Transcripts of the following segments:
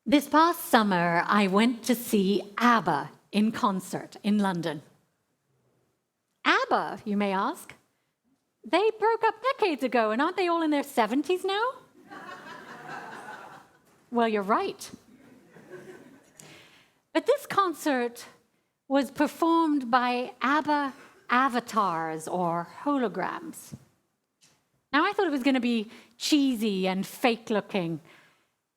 This past summer, I went to see ABBA in concert in London. ABBA, you may ask? They broke up decades ago, and aren't they all in their 70s now? Well, you're right. But this concert was performed by ABBA avatars or holograms. Now, I thought it was going to be cheesy and fake-looking.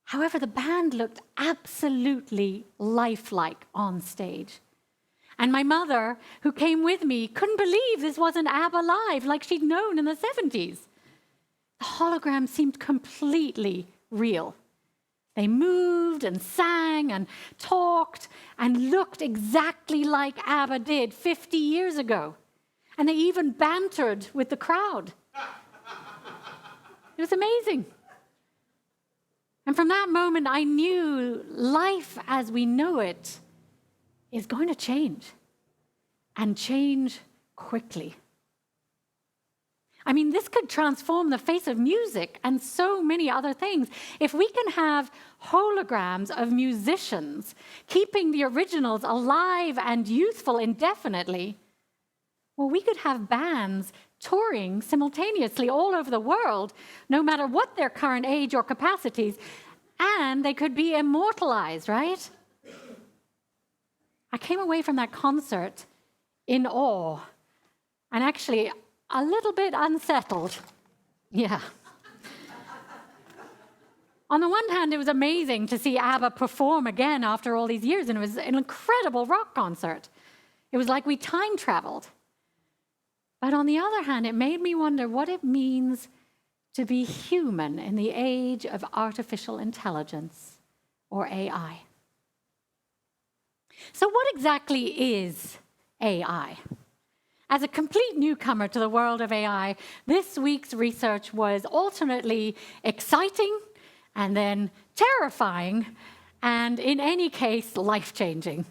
However, the band looked absolutely lifelike on stage. And my mother, who came with me, couldn't believe this wasn't ABBA live like she'd known in the 70s. The hologram seemed completely real. They moved and sang and talked and looked exactly like ABBA did 50 years ago. And they even bantered with the crowd. It was amazing. And from that moment, I knew life as we know it is going to change, and change quickly. I mean, this could transform the face of music and so many other things. If we can have holograms of musicians keeping the originals alive and youthful indefinitely, well, we could have bands touring simultaneously all over the world, no matter what their current age or capacities, and they could be immortalized, right? I came away from that concert in awe, and actually a little bit unsettled. Yeah. On the one hand, it was amazing to see ABBA perform again after all these years, and it was an incredible rock concert. It was like we time traveled. But on the other hand, it made me wonder what it means to be human in the age of artificial intelligence, or AI. So what exactly is AI? As a complete newcomer to the world of AI, this week's research was alternately exciting and then terrifying, and in any case, life-changing.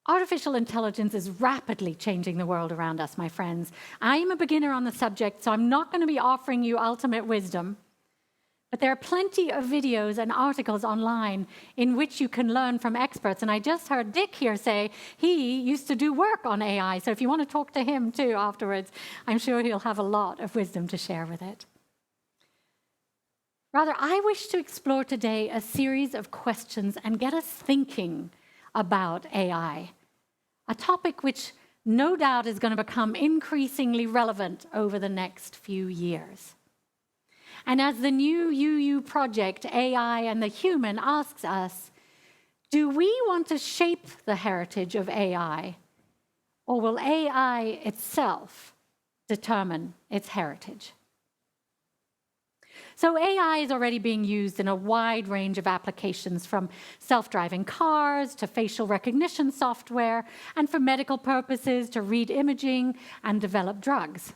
Artificial intelligence is rapidly changing the world around us, my friends. I'm a beginner on the subject, so I'm not going to be offering you ultimate wisdom. But there are plenty of videos and articles online in which you can learn from experts. And I just heard Dick here say he used to do work on AI. So if you want to talk to him too afterwards, I'm sure he'll have a lot of wisdom to share with it. Rather, I wish to explore today a series of questions and get us thinking about AI, a topic which no doubt is going to become increasingly relevant over the next few years. And as the new UU project, AI and the Human, asks us, do we want to shape the heritage of AI, or will AI itself determine its heritage? So AI is already being used in a wide range of applications, from self-driving cars to facial recognition software, and for medical purposes to read imaging and develop drugs.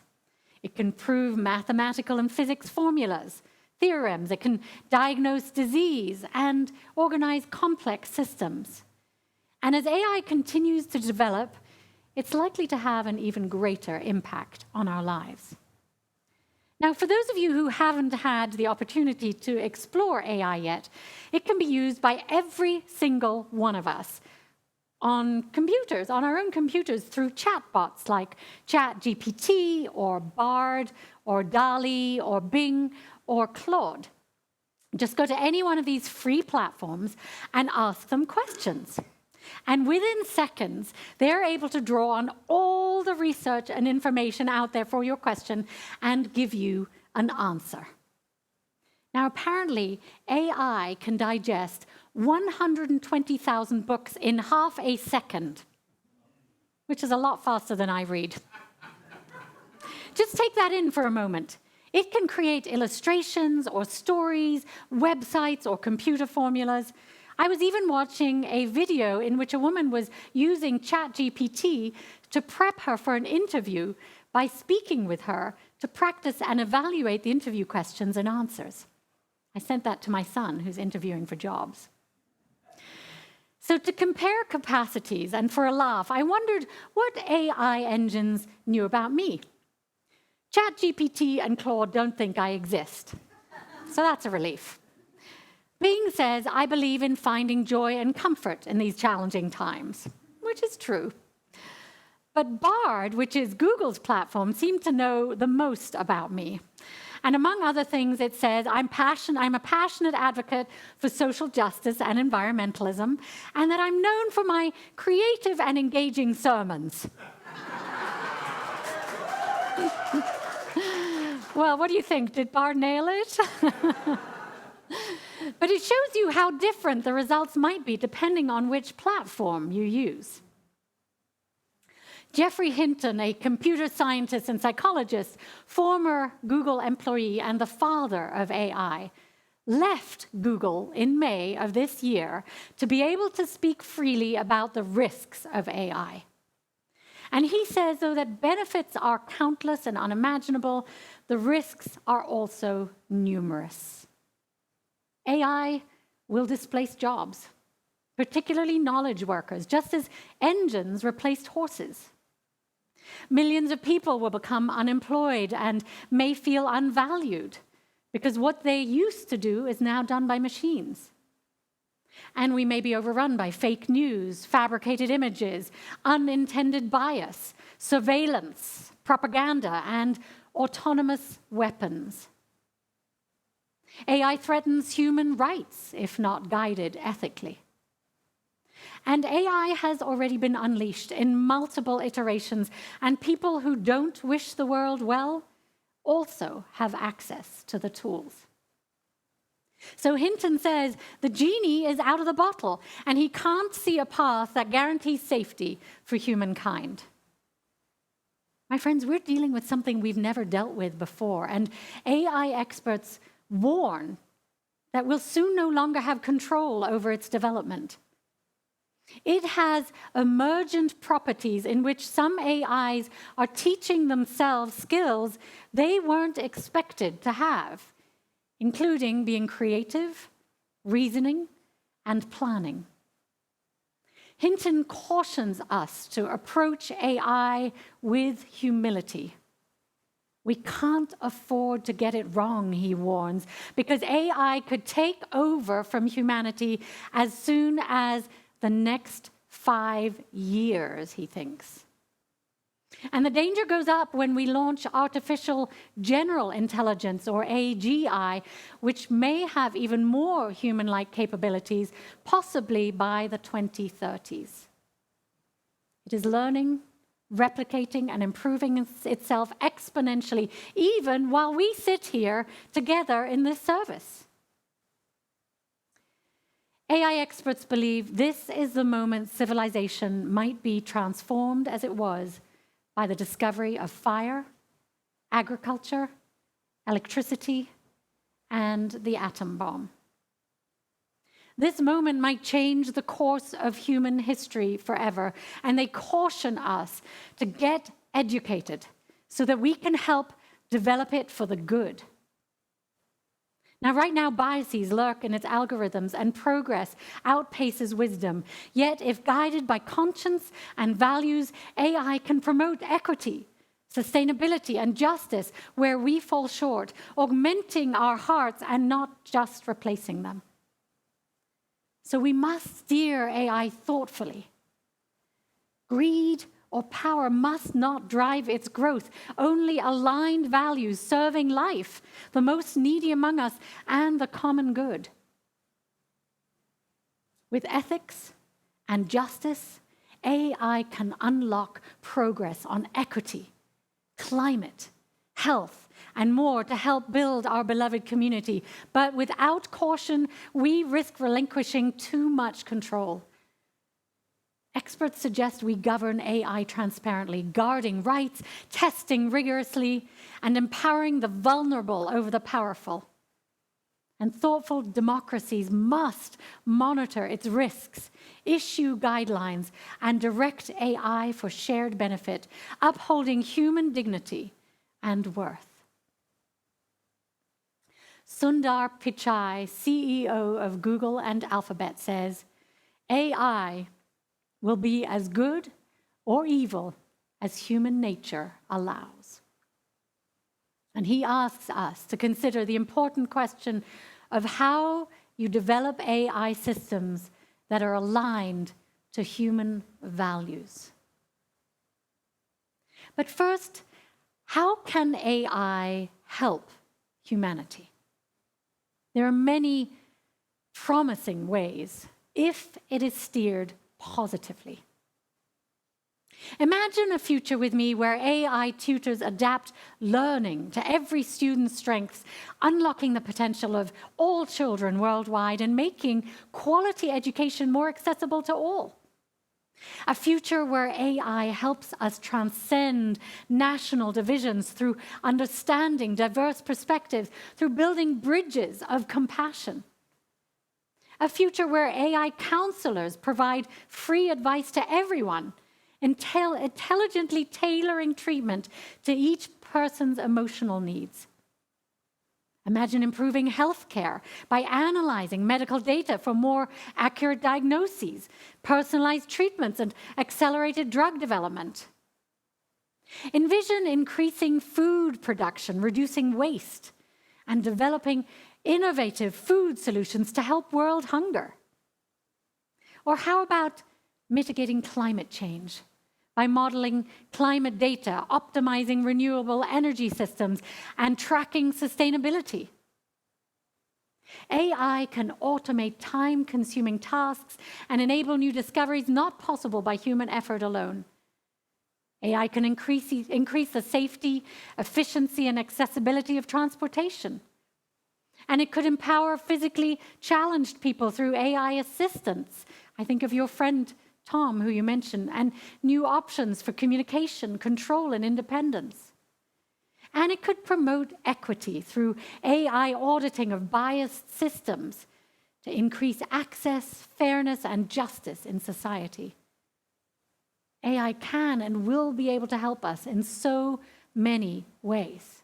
It can prove mathematical and physics formulas, theorems. It can diagnose disease and organize complex systems. And as AI continues to develop, it's likely to have an even greater impact on our lives. Now, for those of you who haven't had the opportunity to explore AI yet, it can be used by every single one of us on computers, on our own computers, through chatbots like ChatGPT or Bard or DALL-E or Bing or Claude. Just go to any one of these free platforms and ask them questions. And within seconds, they're able to draw on all the research and information out there for your question and give you an answer. Now, apparently, AI can digest 120,000 books in half a second, which is a lot faster than I read. Just take that in for a moment. It can create illustrations or stories, websites or computer formulas. I was even watching a video in which a woman was using ChatGPT to prep her for an interview by speaking with her to practice and evaluate the interview questions and answers. I sent that to my son, who's interviewing for jobs. So to compare capacities and for a laugh, I wondered what AI engines knew about me. ChatGPT and Claude don't think I exist, so that's a relief. Bing says, I believe in finding joy and comfort in these challenging times, which is true. But Bard, which is Google's platform, seemed to know the most about me. And among other things, it says, I'm a passionate advocate for social justice and environmentalism, and that I'm known for my creative and engaging sermons. Well, what do you think? Did Bard nail it? But it shows you how different the results might be depending on which platform you use. Jeffrey Hinton, a computer scientist and psychologist, former Google employee and the father of AI, left Google in May of this year to be able to speak freely about the risks of AI. And he says, though, that benefits are countless and unimaginable, the risks are also numerous. AI will displace jobs, particularly knowledge workers, just as engines replaced horses. Millions of people will become unemployed and may feel unvalued because what they used to do is now done by machines. And we may be overrun by fake news, fabricated images, unintended bias, surveillance, propaganda, and autonomous weapons. AI threatens human rights if not guided ethically. And AI has already been unleashed in multiple iterations, and people who don't wish the world well also have access to the tools. So Hinton says the genie is out of the bottle, and he can't see a path that guarantees safety for humankind. My friends, we're dealing with something we've never dealt with before, and AI experts warn that we'll soon no longer have control over its development. It has emergent properties in which some AIs are teaching themselves skills they weren't expected to have, including being creative, reasoning, and planning. Hinton cautions us to approach AI with humility. We can't afford to get it wrong, he warns, because AI could take over from humanity as soon as the next 5 years, he thinks. And the danger goes up when we launch artificial general intelligence, or AGI, which may have even more human-like capabilities, possibly by the 2030s. It is learning, replicating, and improving itself exponentially, even while we sit here together in this service. AI experts believe this is the moment civilization might be transformed as it was by the discovery of fire, agriculture, electricity, and the atom bomb. This moment might change the course of human history forever, and they caution us to get educated so that we can help develop it for the good. Now, right now, biases lurk in its algorithms, and progress outpaces wisdom. Yet, if guided by conscience and values, AI can promote equity, sustainability, and justice where we fall short, augmenting our hearts and not just replacing them. So we must steer AI thoughtfully. Greed or power must not drive its growth. Only aligned values serving life, the most needy among us, and the common good. With ethics and justice, AI can unlock progress on equity, climate, health, and more to help build our beloved community. But without caution, we risk relinquishing too much control. Experts suggest we govern AI transparently, guarding rights, testing rigorously, and empowering the vulnerable over the powerful. And thoughtful democracies must monitor its risks, issue guidelines, and direct AI for shared benefit, upholding human dignity and worth. Sundar Pichai, CEO of Google and Alphabet, says, AI will be as good or evil as human nature allows. And he asks us to consider the important question of how you develop AI systems that are aligned to human values. But first, how can AI help humanity? There are many promising ways if it is steered positively. Imagine a future with me where AI tutors adapt learning to every student's strengths, unlocking the potential of all children worldwide and making quality education more accessible to all. A future where AI helps us transcend national divisions through understanding diverse perspectives, through building bridges of compassion. A future where AI counselors provide free advice to everyone, intelligently tailoring treatment to each person's emotional needs. Imagine improving healthcare by analyzing medical data for more accurate diagnoses, personalized treatments, and accelerated drug development. Envision increasing food production, reducing waste, and developing innovative food solutions to help world hunger. Or how about mitigating climate change by modeling climate data, optimizing renewable energy systems, and tracking sustainability? AI can automate time-consuming tasks and enable new discoveries not possible by human effort alone. AI can increase the safety, efficiency, and accessibility of transportation. And it could empower physically challenged people through AI assistance. I think of your friend Tom, who you mentioned, and new options for communication, control, and independence. And it could promote equity through AI auditing of biased systems to increase access, fairness, and justice in society. AI can and will be able to help us in so many ways.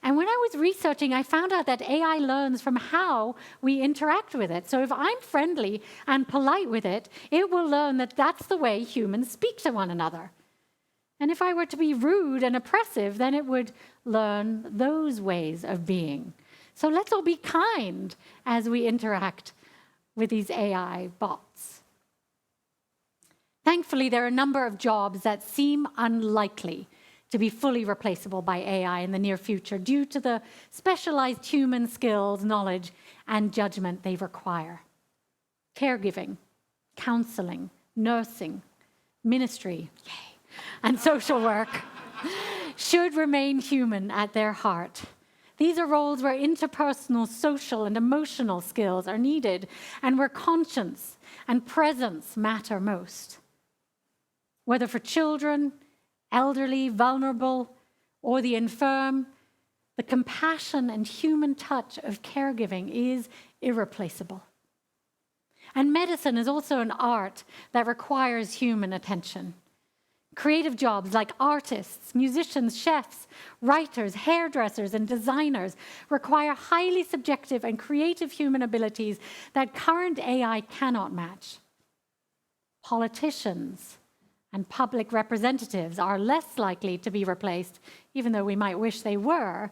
And when I was researching, I found out that AI learns from how we interact with it. So if I'm friendly and polite with it, it will learn that that's the way humans speak to one another. And if I were to be rude and oppressive, then it would learn those ways of being. So let's all be kind as we interact with these AI bots. Thankfully, there are a number of jobs that seem unlikely to be fully replaceable by AI in the near future due to the specialized human skills, knowledge, and judgment they require. Caregiving, counseling, nursing, ministry, and social work should remain human at their heart. These are roles where interpersonal, social, and emotional skills are needed and where conscience and presence matter most. Whether for children, elderly, vulnerable, or the infirm, the compassion and human touch of caregiving is irreplaceable. And medicine is also an art that requires human attention. Creative jobs like artists, musicians, chefs, writers, hairdressers, and designers require highly subjective and creative human abilities that current AI cannot match. Politicians and public representatives are less likely to be replaced, even though we might wish they were.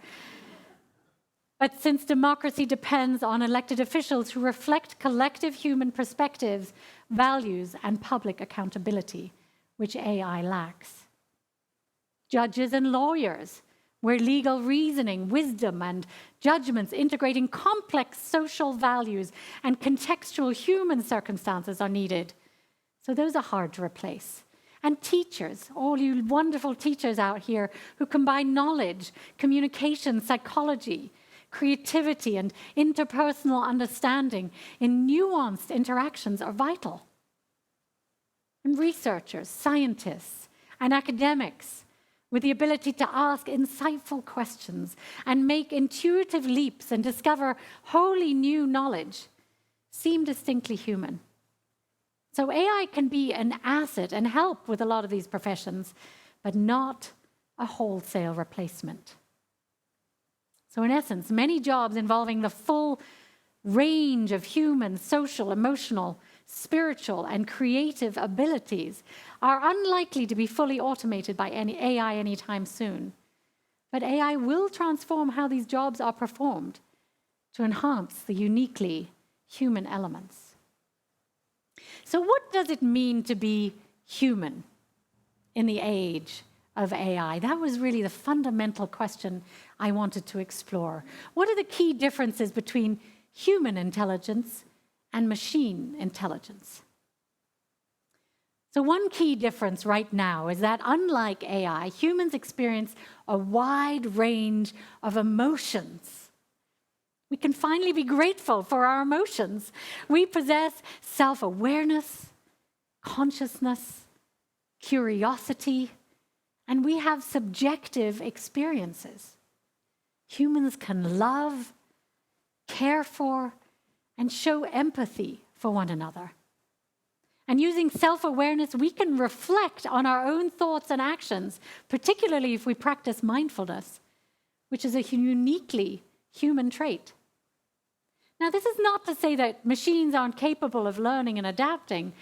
But since democracy depends on elected officials who reflect collective human perspectives, values, and public accountability, which AI lacks. Judges and lawyers, where legal reasoning, wisdom, and judgments integrating complex social values and contextual human circumstances are needed. So those are hard to replace. And teachers, all you wonderful teachers out here who combine knowledge, communication, psychology, creativity, and interpersonal understanding in nuanced interactions are vital. And researchers, scientists, and academics with the ability to ask insightful questions and make intuitive leaps and discover wholly new knowledge seem distinctly human. So AI can be an asset and help with a lot of these professions, but not a wholesale replacement. So in essence, many jobs involving the full range of human, social, emotional, spiritual, and creative abilities are unlikely to be fully automated by any AI anytime soon. But AI will transform how these jobs are performed to enhance the uniquely human elements. So what does it mean to be human in the age of AI? That was really the fundamental question I wanted to explore. What are the key differences between human intelligence and machine intelligence? So one key difference right now is that unlike AI, humans experience a wide range of emotions. We can finally be grateful for our emotions. We possess self-awareness, consciousness, curiosity, and we have subjective experiences. Humans can love, care for, and show empathy for one another. And using self-awareness, we can reflect on our own thoughts and actions, particularly if we practice mindfulness, which is a uniquely human trait. Now, this is not to say that machines aren't capable of learning and adapting,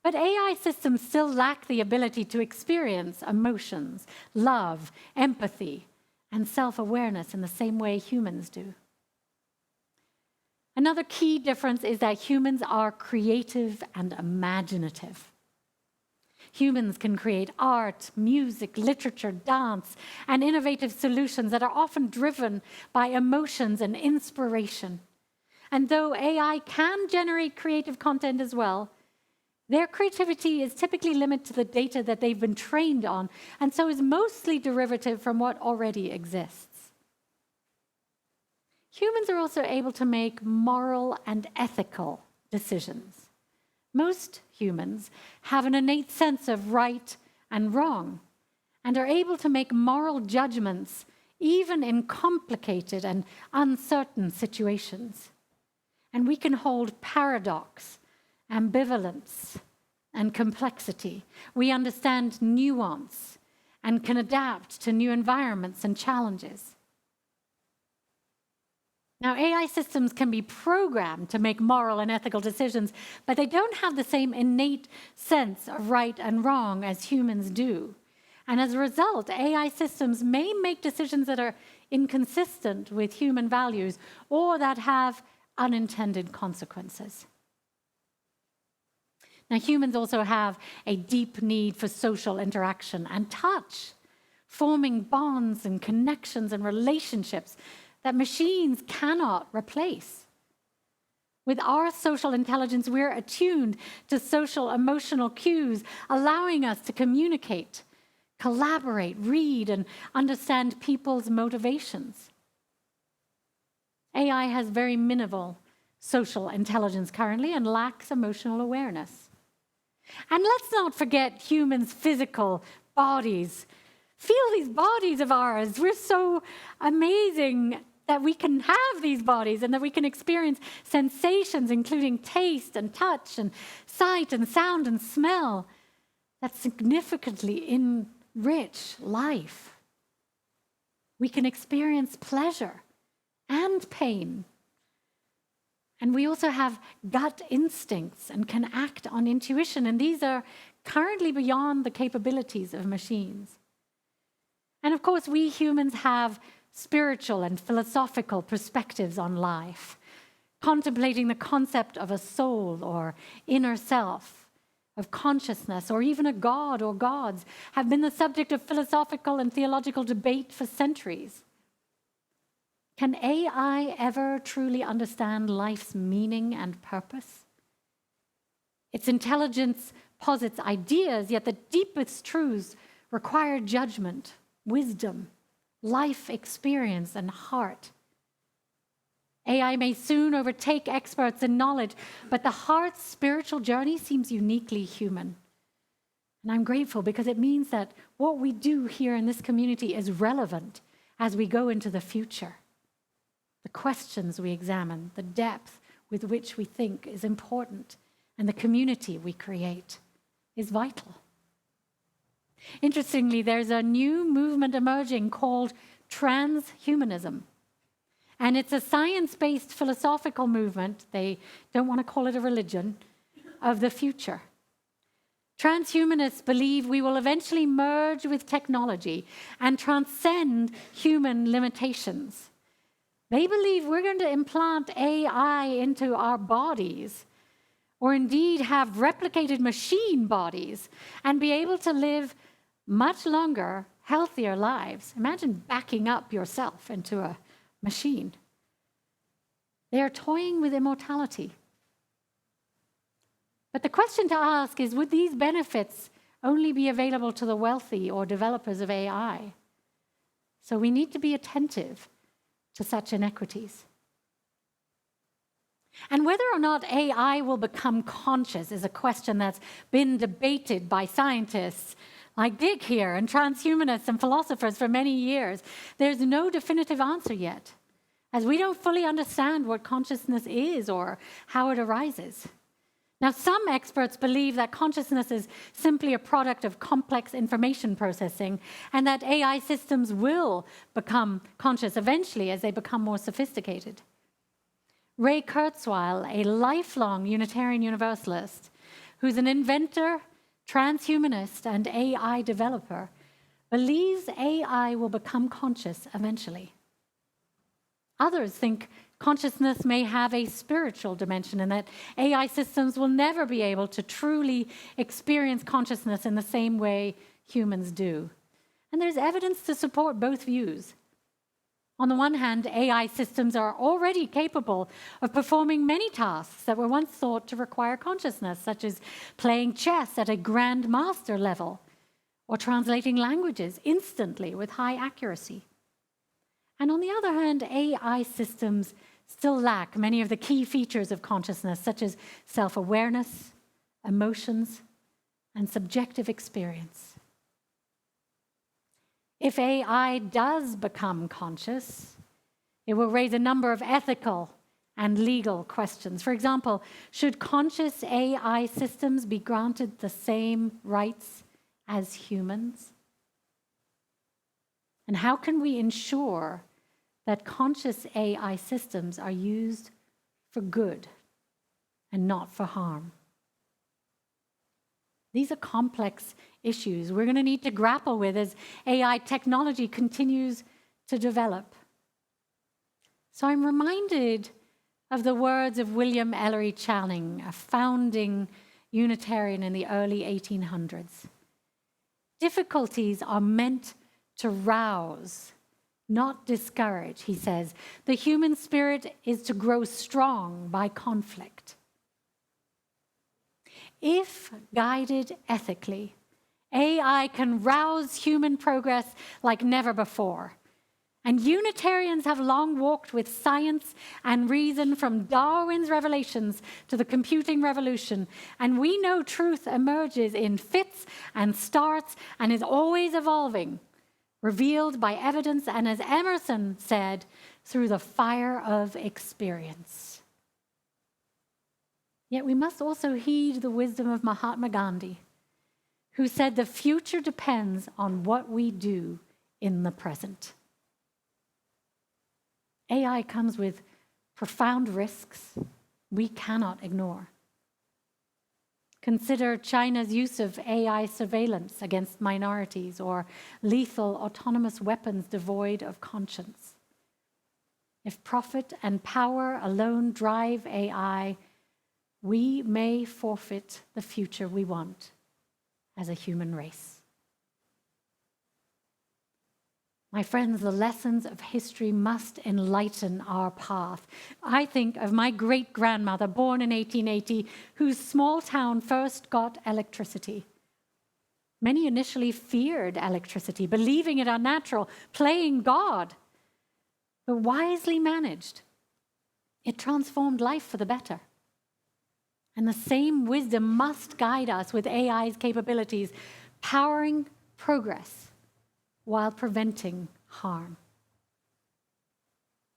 but AI systems still lack the ability to experience emotions, love, empathy, and self-awareness in the same way humans do. Another key difference is that humans are creative and imaginative. Humans can create art, music, literature, dance, and innovative solutions that are often driven by emotions and inspiration. And though AI can generate creative content as well, their creativity is typically limited to the data that they've been trained on, and so is mostly derivative from what already exists. Humans are also able to make moral and ethical decisions. Most humans have an innate sense of right and wrong and are able to make moral judgments even in complicated and uncertain situations. And we can hold paradox, ambivalence, and complexity. We understand nuance and can adapt to new environments and challenges. Now, AI systems can be programmed to make moral and ethical decisions, but they don't have the same innate sense of right and wrong as humans do. And as a result, AI systems may make decisions that are inconsistent with human values or that have unintended consequences. Now, humans also have a deep need for social interaction and touch, forming bonds and connections and relationships that machines cannot replace. With our social intelligence, we're attuned to social emotional cues, allowing us to communicate, collaborate, read, and understand people's motivations. AI has very minimal social intelligence currently and lacks emotional awareness. And let's not forget humans' physical bodies. Feel these bodies of ours. We're so amazing that we can have these bodies and that we can experience sensations, including taste and touch and sight and sound and smell, that significantly enrich life. We can experience pleasure and pain. And we also have gut instincts and can act on intuition, and these are currently beyond the capabilities of machines. And of course, we humans have spiritual and philosophical perspectives on life, contemplating the concept of a soul or inner self, of consciousness, or even a god or gods, have been the subject of philosophical and theological debate for centuries. Can AI ever truly understand life's meaning and purpose? Its intelligence posits ideas, yet the deepest truths require judgment, wisdom, life experience, and heart. AI may soon overtake experts in knowledge, but the heart's spiritual journey seems uniquely human. And I'm grateful because it means that what we do here in this community is relevant as we go into the future. The questions we examine, the depth with which we think is important, and the community we create is vital. Interestingly, there's a new movement emerging called transhumanism. And it's a science-based philosophical movement, they don't want to call it a religion, of the future. Transhumanists believe we will eventually merge with technology and transcend human limitations. They believe we're going to implant AI into our bodies, or indeed have replicated machine bodies and be able to live much longer, healthier lives. Imagine backing up yourself into a machine. They are toying with immortality. But the question to ask is, would these benefits only be available to the wealthy or developers of AI? So we need to be attentive to such inequities. And whether or not AI will become conscious is a question that's been debated by scientists like Dick here and transhumanists and philosophers for many years. There's no definitive answer yet, as we don't fully understand what consciousness is or how it arises. Now, some experts believe that consciousness is simply a product of complex information processing and that AI systems will become conscious eventually as they become more sophisticated. Ray Kurzweil, a lifelong Unitarian Universalist, who's an inventor, transhumanist, and AI developer, believes AI will become conscious eventually. Others think consciousness may have a spiritual dimension and that AI systems will never be able to truly experience consciousness in the same way humans do. And there's evidence to support both views. On the one hand, AI systems are already capable of performing many tasks that were once thought to require consciousness, such as playing chess at a grandmaster level or translating languages instantly with high accuracy. And on the other hand, AI systems still lack many of the key features of consciousness, such as self-awareness, emotions, and subjective experience. If AI does become conscious, it will raise a number of ethical and legal questions. For example, should conscious AI systems be granted the same rights as humans? And how can we ensure that conscious AI systems are used for good and not for harm? These are complex issues we're going to need to grapple with as AI technology continues to develop. So I'm reminded of the words of William Ellery Channing, a founding Unitarian in the early 1800s. Difficulties are meant to rouse, not discourage, he says. The human spirit is to grow strong by conflict. If guided ethically, AI can rouse human progress like never before. And Unitarians have long walked with science and reason from Darwin's revelations to the computing revolution. And we know truth emerges in fits and starts and is always evolving, revealed by evidence and, as Emerson said, through the fire of experience. Yet we must also heed the wisdom of Mahatma Gandhi, who said the future depends on what we do in the present. AI comes with profound risks we cannot ignore. Consider China's use of AI surveillance against minorities or lethal autonomous weapons devoid of conscience. If profit and power alone drive AI, we may forfeit the future we want as a human race. My friends, the lessons of history must enlighten our path. I think of my great-grandmother, born in 1880, whose small town first got electricity. Many initially feared electricity, believing it unnatural, playing God, but wisely managed. It transformed life for the better. And the same wisdom must guide us with AI's capabilities, powering progress while preventing harm.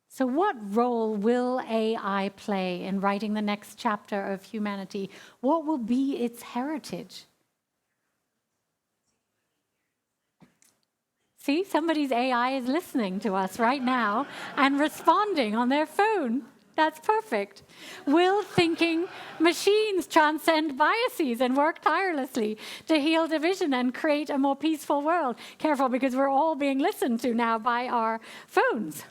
So what role will AI play in writing the next chapter of humanity? What will be its heritage? See, somebody's AI is listening to us right now and responding on their phone. That's perfect. Will thinking machines transcend biases and work tirelessly to heal division and create a more peaceful world? Careful, because we're all being listened to now by our phones.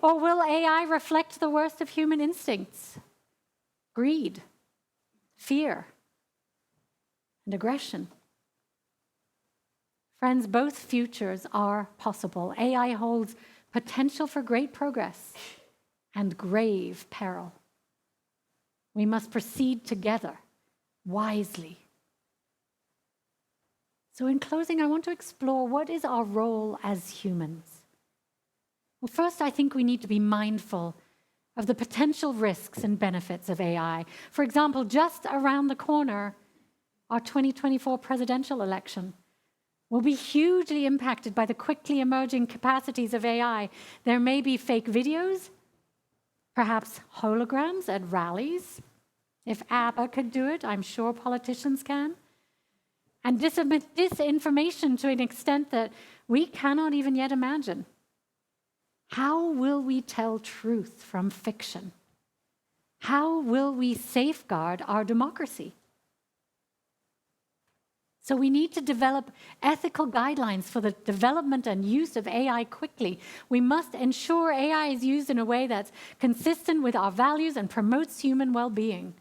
Or will AI reflect the worst of human instincts? Greed, fear, and aggression. Friends, both futures are possible. AI holds potential for great progress and grave peril. We must proceed together, wisely. So in closing, I want to explore what is our role as humans. Well, first, I think we need to be mindful of the potential risks and benefits of AI. For example, just around the corner, our 2024 presidential election will be hugely impacted by the quickly emerging capacities of AI. There may be fake videos, perhaps holograms at rallies. If ABBA could do it, I'm sure politicians can. And disinformation to an extent that we cannot even yet imagine. How will we tell truth from fiction? How will we safeguard our democracy? So we need to develop ethical guidelines for the development and use of AI quickly. We must ensure AI is used in a way that's consistent with our values and promotes human well-being.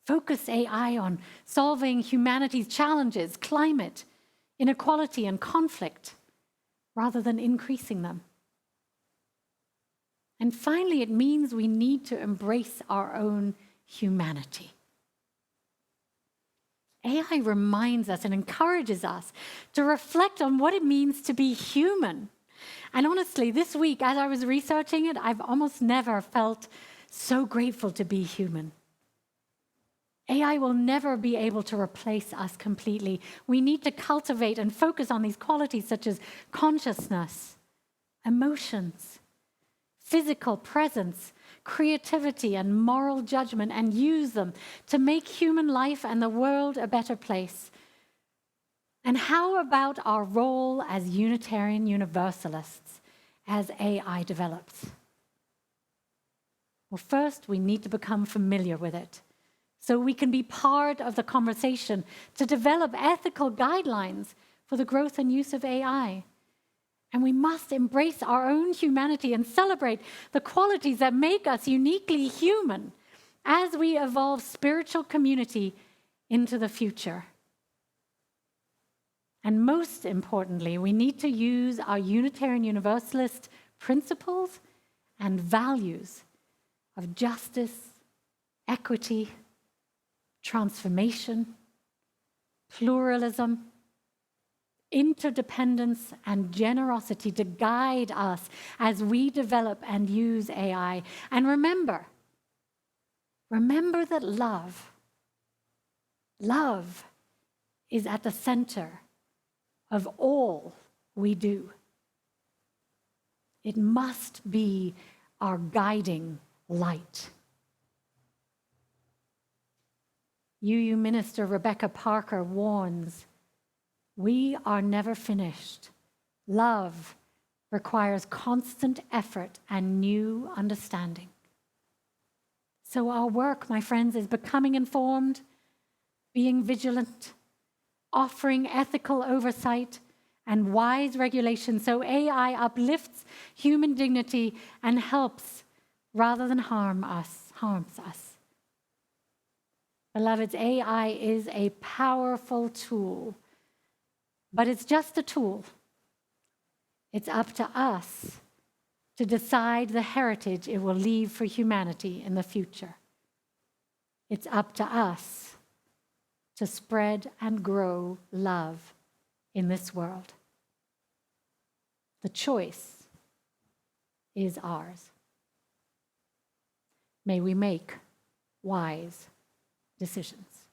Focus AI on solving humanity's challenges, climate, inequality, and conflict, rather than increasing them. And finally, it means we need to embrace our own humanity. AI reminds us and encourages us to reflect on what it means to be human. And honestly, this week, as I was researching it, I've almost never felt so grateful to be human. AI will never be able to replace us completely. We need to cultivate and focus on these qualities such as consciousness, emotions, physical presence, creativity, and moral judgment, and use them to make human life and the world a better place. And how about our role as Unitarian Universalists as AI develops? Well, first, we need to become familiar with it, so we can be part of the conversation to develop ethical guidelines for the growth and use of AI. And we must embrace our own humanity and celebrate the qualities that make us uniquely human as we evolve spiritual community into the future. And most importantly, we need to use our Unitarian Universalist principles and values of justice, equity, transformation, pluralism, interdependence, and generosity to guide us as we develop and use AI. And remember that love is at the center of all we do. It must be our guiding light. UU Minister Rebecca Parker warns, we are never finished. Love requires constant effort and new understanding. So our work, my friends, is becoming informed, being vigilant, offering ethical oversight and wise regulation so AI uplifts human dignity and helps rather than harms us. Beloveds, AI is a powerful tool, but it's just a tool. It's up to us to decide the heritage it will leave for humanity in the future. It's up to us to spread and grow love in this world. The choice is ours. May we make wise decisions.